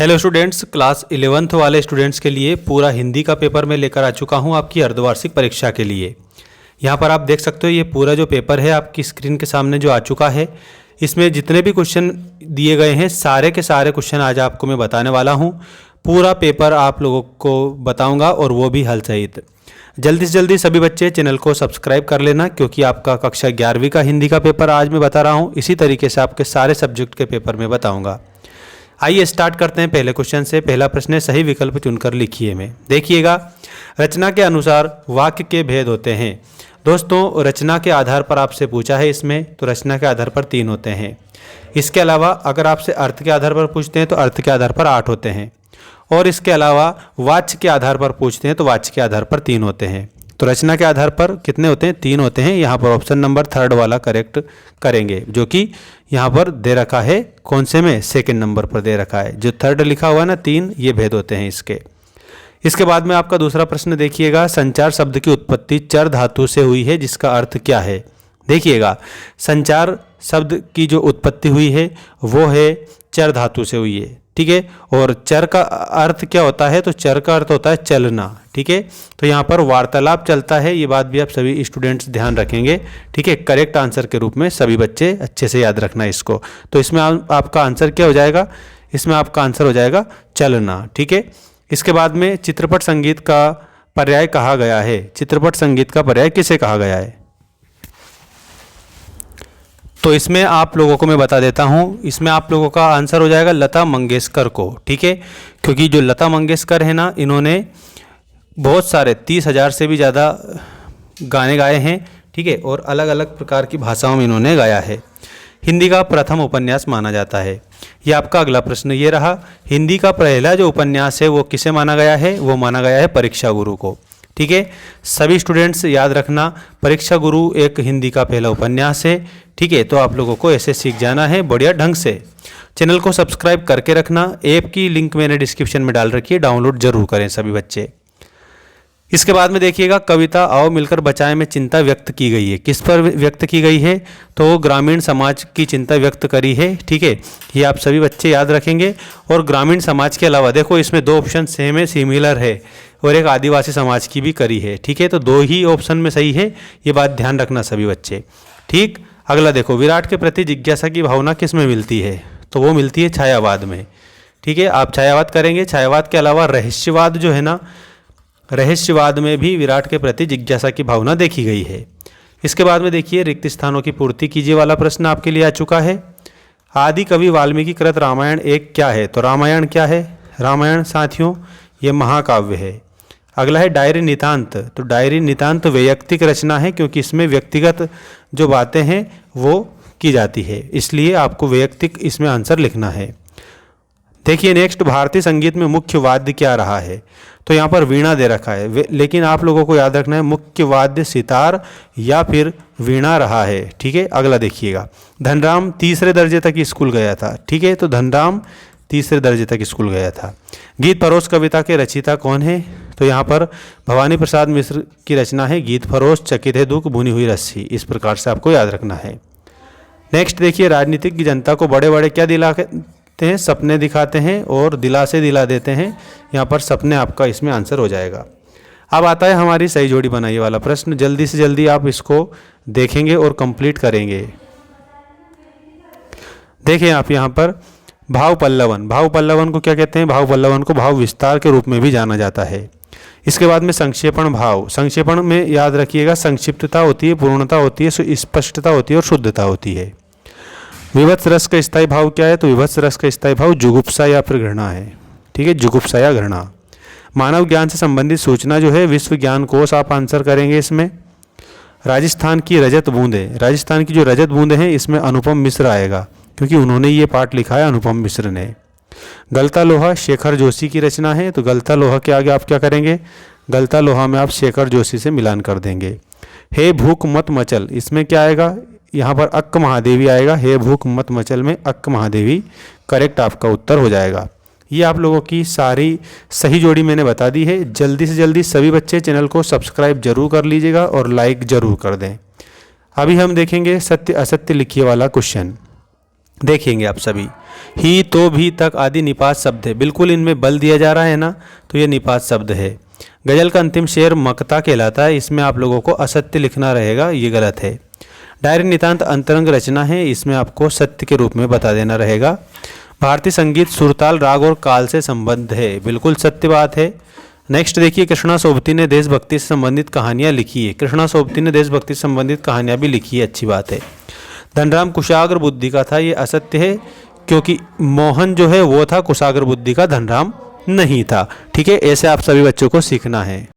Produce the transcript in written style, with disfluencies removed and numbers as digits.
Hello students, class 11th वाले students के लिए पूरा हिंदी का पेपर मैं लेकर आ चुका हूं आपकी अर्धवार्षिक परीक्षा के लिए। यहां पर आप देख सकते हो ये पूरा जो पेपर है आपकी स्क्रीन के सामने जो आ चुका है। इसमें जितने भी क्वेश्चन दिए गए हैं सारे के सारे क्वेश्चन आज आपको मैं बताने वाला हूं। पूरा पेपर आप लोगों को बताऊँगा और वो भी हल सहित। जल्दी से जल्दी सभी बच्चे चैनल को सब्सक्राइब कर लेना, क्योंकि आपका कक्षा 11वीं का हिंदी का पेपर आज मैं बता रहा हूँ। इसी तरीके से आपके सारे सब्जेक्ट के पेपर में बताऊँगा। आइए स्टार्ट करते हैं पहले क्वेश्चन से। पहला प्रश्न है, सही विकल्प चुनकर लिखिए में। देखिएगा, रचना के अनुसार वाक्य के भेद होते हैं। दोस्तों, रचना के आधार पर आपसे पूछा है इसमें, तो रचना के आधार पर 3 होते हैं। इसके अलावा अगर आपसे अर्थ के आधार पर पूछते हैं तो अर्थ के आधार पर 8 होते हैं, और इसके अलावा वाच्य के आधार पर पूछते हैं तो वाच्य के आधार पर 3 होते हैं। तो रचना के आधार पर कितने होते हैं? 3 होते हैं। यहाँ पर ऑप्शन नंबर 3 वाला करेक्ट करेंगे, जो कि यहाँ पर दे रखा है। कौन से में? सेकंड नंबर पर दे रखा है। जो 3 लिखा हुआ है ना, 3, ये भेद होते हैं इसके। इसके बाद में आपका दूसरा प्रश्न देखिएगा, संचार शब्द की उत्पत्ति चर धातु से हुई है, जिसका अर्थ क्या है? देखिएगा, संचार शब्द की जो उत्पत्ति हुई है वो है चर धातु से हुई है, ठीक है। और चर का अर्थ क्या होता है? तो चर का अर्थ होता है चलना, ठीक है। तो यहाँ पर वार्तालाप चलता है, ये बात भी आप सभी स्टूडेंट्स ध्यान रखेंगे, ठीक है। करेक्ट आंसर के रूप में सभी बच्चे अच्छे से याद रखना इसको। तो इसमें आपका आंसर क्या हो जाएगा? इसमें आपका आंसर हो जाएगा चलना, ठीक है। इसके बाद में चित्रपट संगीत का पर्याय कहा गया है। चित्रपट संगीत का पर्याय किसे कहा गया है? तो इसमें आप लोगों को मैं बता देता हूँ, इसमें आप लोगों का आंसर हो जाएगा लता मंगेशकर को, ठीक है। क्योंकि जो लता मंगेशकर है ना, इन्होंने बहुत सारे 30,000 से भी ज़्यादा गाने गाए हैं, ठीक है। और अलग अलग प्रकार की भाषाओं में इन्होंने गाया है। हिंदी का प्रथम उपन्यास माना जाता है। ये आपका अगला प्रश्न ये रहा, हिंदी का पहला जो उपन्यास है वो किसे माना गया है? वो माना गया है परीक्षा गुरु को, ठीक है। सभी स्टूडेंट्स याद रखना, परीक्षा गुरु एक हिंदी का पहला उपन्यास है, ठीक है। तो आप लोगों को ऐसे सीख जाना है बढ़िया ढंग से। चैनल को सब्सक्राइब करके रखना। ऐप की लिंक मैंने डिस्क्रिप्शन में डाल रखी है, डाउनलोड जरूर करें सभी बच्चे। इसके बाद में देखिएगा, कविता आओ मिलकर बचाएं में चिंता व्यक्त की गई है। किस पर व्यक्त की गई है? तो ग्रामीण समाज की चिंता व्यक्त करी है, ठीक है। ये आप सभी बच्चे याद रखेंगे। और ग्रामीण समाज के अलावा देखो इसमें 2 ऑप्शन सेम है, सिमिलर है, और एक आदिवासी समाज की भी करी है, ठीक है। तो 2 ही ऑप्शन में सही है, ये बात ध्यान रखना सभी बच्चे, ठीक। अगला देखो, विराट के प्रति जिज्ञासा की भावना किस में मिलती है? तो वो मिलती है छायावाद में, ठीक है। आप छायावाद करेंगे। छायावाद के अलावा रहस्यवाद जो है ना, रहस्यवाद में भी विराट के प्रति जिज्ञासा की भावना देखी गई है। इसके बाद में देखिए, रिक्त स्थानों की पूर्ति कीजिए वाला प्रश्न आपके लिए आ चुका है। आदि कवि वाल्मीकि कृत रामायण एक क्या है? तो रामायण क्या है? रामायण साथियों ये महाकाव्य है। अगला है डायरी नितांत। तो डायरी नितांत वैयक्तिक रचना है, क्योंकि इसमें व्यक्तिगत जो बातें हैं वो की जाती है, इसलिए आपको वैयक्तिक इसमें आंसर लिखना है। देखिए नेक्स्ट, भारतीय संगीत में मुख्य वाद्य क्या रहा है? तो यहाँ पर वीणा दे रखा है, लेकिन आप लोगों को याद रखना है मुख्य वाद्य सितार या फिर वीणा रहा है, ठीक है। अगला देखिएगा, धनराम 3रे दर्जे तक स्कूल गया था, ठीक है। तो धनराम 3रे दर्जे तक स्कूल गया था। गीत फरोश कविता के रचयिता कौन है? तो यहाँ पर भवानी प्रसाद मिश्र की रचना है गीत फरोश, चकित है दुख बुनी हुई रस्सी। इस प्रकार से आपको याद रखना है। नेक्स्ट देखिए, राजनीतिक की जनता को बड़े बड़े क्या दिलाते हैं? सपने दिखाते हैं और दिलासे दिला देते हैं। यहाँ पर सपने आपका इसमें आंसर हो जाएगा। अब आता है हमारी सही जोड़ी बनाइए वाला प्रश्न। जल्दी से जल्दी आप इसको देखेंगे और कंप्लीट करेंगे। देखें आप यहाँ पर भाव पल्लवन। भाव पल्लवन को क्या कहते हैं? भाव पल्लवन को भाव विस्तार के रूप में भी जाना जाता है। इसके बाद में संक्षेपण भाव। संक्षेपण में याद रखिएगा, संक्षिप्तता होती है, पूर्णता होती है, स्पष्टता होती है और शुद्धता होती है। विभत्स रस का स्थायी भाव क्या है? तो विभत्स रस का स्थायी भाव जुगुप्सा या फिर घृणा है, ठीक है। जुगुप्सा या घृणा। मानव ज्ञान से संबंधित सूचना जो है विश्व ज्ञान कोश आप आंसर करेंगे इसमें। राजस्थान की रजत बूंदें। राजस्थान की जो रजत बूंदें हैं इसमें अनुपम मिश्र आएगा, क्योंकि उन्होंने ये पाठ लिखा है अनुपम मिश्र ने। गलता लोहा शेखर जोशी की रचना है। तो गलता लोहा के आगे आप क्या करेंगे? गलता लोहा में आप शेखर जोशी से मिलान कर देंगे। हे भूख मत मचल, इसमें क्या आएगा? यहाँ पर अक्क महादेवी आएगा। हे भूख मत मचल में अक्क महादेवी करेक्ट आपका उत्तर हो जाएगा। ये आप लोगों की सारी सही जोड़ी मैंने बता दी है। जल्दी से जल्दी सभी बच्चे चैनल को सब्सक्राइब जरूर कर लीजिएगा और लाइक जरूर कर दें। अभी हम देखेंगे सत्य असत्य लिखिए वाला क्वेश्चन। देखेंगे आप सभी। ही, तो, भी, तक आदि निपात शब्द है, बिल्कुल इनमें बल दिया जा रहा है ना, तो ये निपात शब्द है। गजल का अंतिम शेर मक्ता कहलाता है, इसमें आप लोगों को असत्य लिखना रहेगा, ये गलत है। डायरी नितांत अंतरंग रचना है, इसमें आपको सत्य के रूप में बता देना रहेगा। भारतीय संगीत सुरताल, राग और काल से संबद्ध है, बिल्कुल सत्य बात है। नेक्स्ट देखिए, कृष्णा सोबती ने देशभक्ति से संबंधित कहानियाँ लिखी है, कृष्णा सोबती ने देशभक्ति से संबंधित कहानियाँ भी लिखी है, अच्छी बात है। धनराम कुशाग्र बुद्धि का था, ये असत्य है, क्योंकि मोहन जो है वो था कुशाग्र बुद्धि का, धनराम नहीं था। ठीक है, ऐसे आप सभी बच्चों को सीखना है।